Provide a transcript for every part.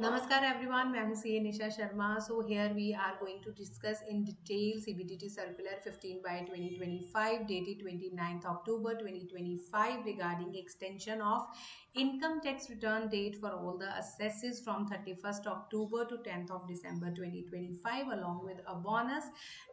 Namaskar everyone, मैं हूं CA Nisha Sharma. So here we are going to discuss in detail CBDT Circular 15 by 2025 dated 29th October 2025 regarding extension of income tax return date for all the assesses from 31st October to 10th of December 2025, along with a bonus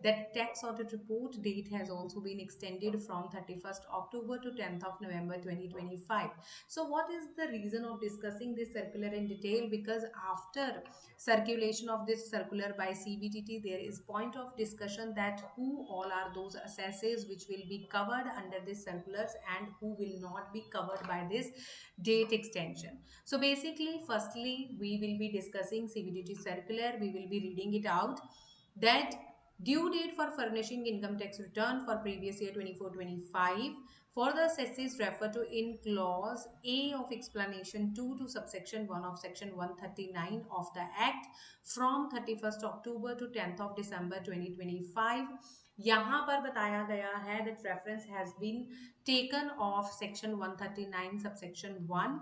that tax audit report date has also been extended from 31st October to 10th of November 2025. So what is the reason of discussing this circular in detail? Because after circulation of this circular by CBDT, there is point of discussion that who all are those assesses which will be covered under this circulars and who will not be covered by this date extension. So basically, firstly, we will be discussing CBDT circular. We will be reading it out that due date for furnishing income tax return for previous year 24-25 for the assessees refer to in clause A of explanation 2 to subsection 1 of section 139 of the act from 31st October to 10th of December 2025. यहाँ पर बताया गया है that reference has been taken of section 139 subsection 1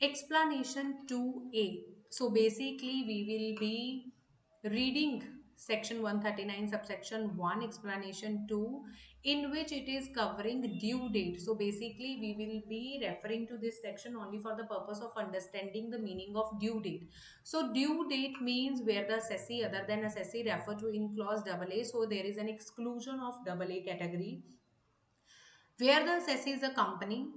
explanation 2A. So basically we will be reading section 139 subsection 1 explanation 2 in which it is covering due date. So basically we will be referring to this section only for the purpose of understanding the meaning of due date. So due date means where the assessee other than assessee refer to in clause AA. So there is an exclusion of AA category where the assessee is a company.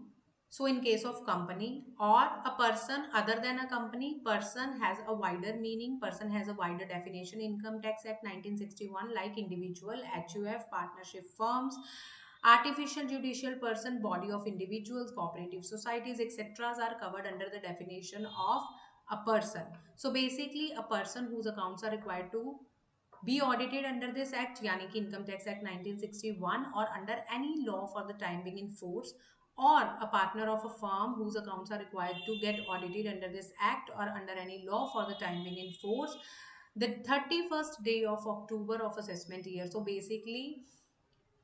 So in case of company or a person other than a company, person has a wider meaning, person has a wider definition. Income Tax Act 1961 like individual, HUF, partnership firms, artificial judicial person, body of individuals, cooperative societies, etc. are covered under the definition of a person. So basically a person whose accounts are required to be audited under this act यानी कि income tax act 1961 or under any law for the time being in force, or a partner of a firm whose accounts are required to get audited under this act or under any law for the time being in force the 31st day of October of assessment year. So basically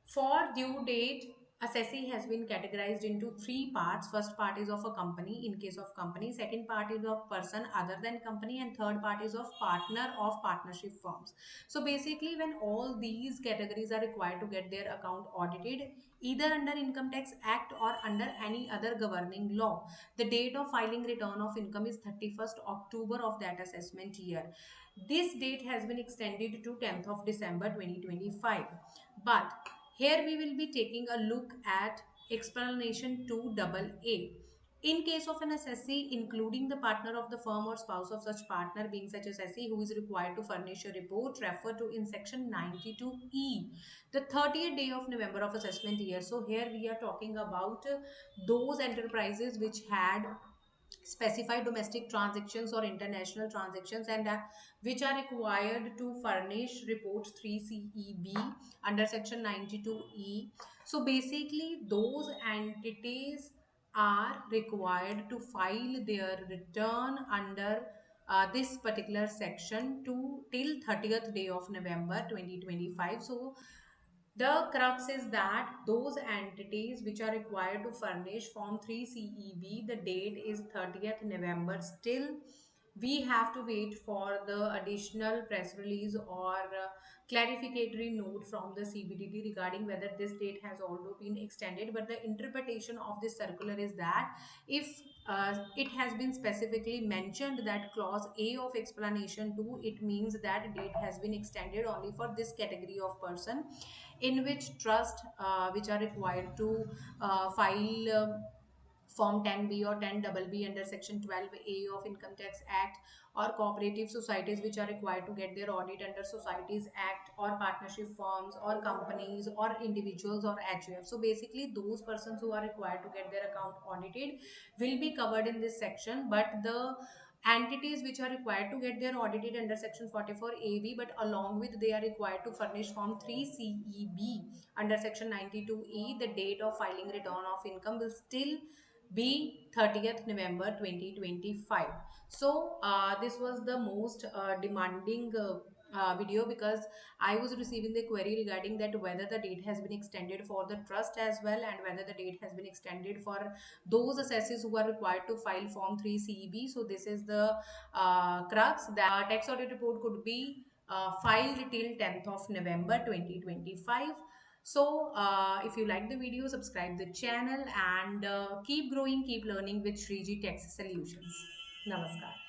for due date, assessee has been categorized into three parts. First part is of a company in case of company. Second part is of person other than company. And third part is of partner of partnership firms. So basically when all these categories are required to get their account audited, either under Income Tax Act or under any other governing law, the date of filing return of income is 31st October of that assessment year. This date has been extended to 10th of December 2025. But here we will be taking a look at explanation 2AA. In case of an assessee, including the partner of the firm or spouse of such partner being such assessee who is required to furnish a report, refer to in section 92E, the 30th day of November of assessment year. So here we are talking about those enterprises which had specified domestic transactions or international transactions and which are required to furnish report 3CEB under section 92E. So basically those entities are required to file their return under this particular section to till 30th day of November 2025. So the crux is that those entities which are required to furnish Form 3 CEB, the date is 30th November. Still, we have to wait for the additional press release or clarificatory note from the CBDT regarding whether this date has also been extended. But the interpretation of this circular is that if it has been specifically mentioned that clause A of explanation 2, it means that date has been extended only for this category of person in which trust which are required to file Form 10B or 10BB under Section 12A of Income Tax Act, or cooperative societies which are required to get their audit under Societies Act, or partnership firms or companies or individuals or HUF. So basically those persons who are required to get their account audited will be covered in this section, but the entities which are required to get their audited under section 44AB but along with they are required to furnish form 3CEB under section 92E, the date of filing return of income will still be 30th November 2025. So this was the most demanding video, because I was receiving the query regarding that whether the date has been extended for the trust as well, and whether the date has been extended for those assessors who are required to file Form 3 CEB. So this is the crux, that tax audit report could be filed till 10th of November 2025. So if you like the video, subscribe the channel, and keep growing, keep learning with Shriji Tax Solutions. Namaskar.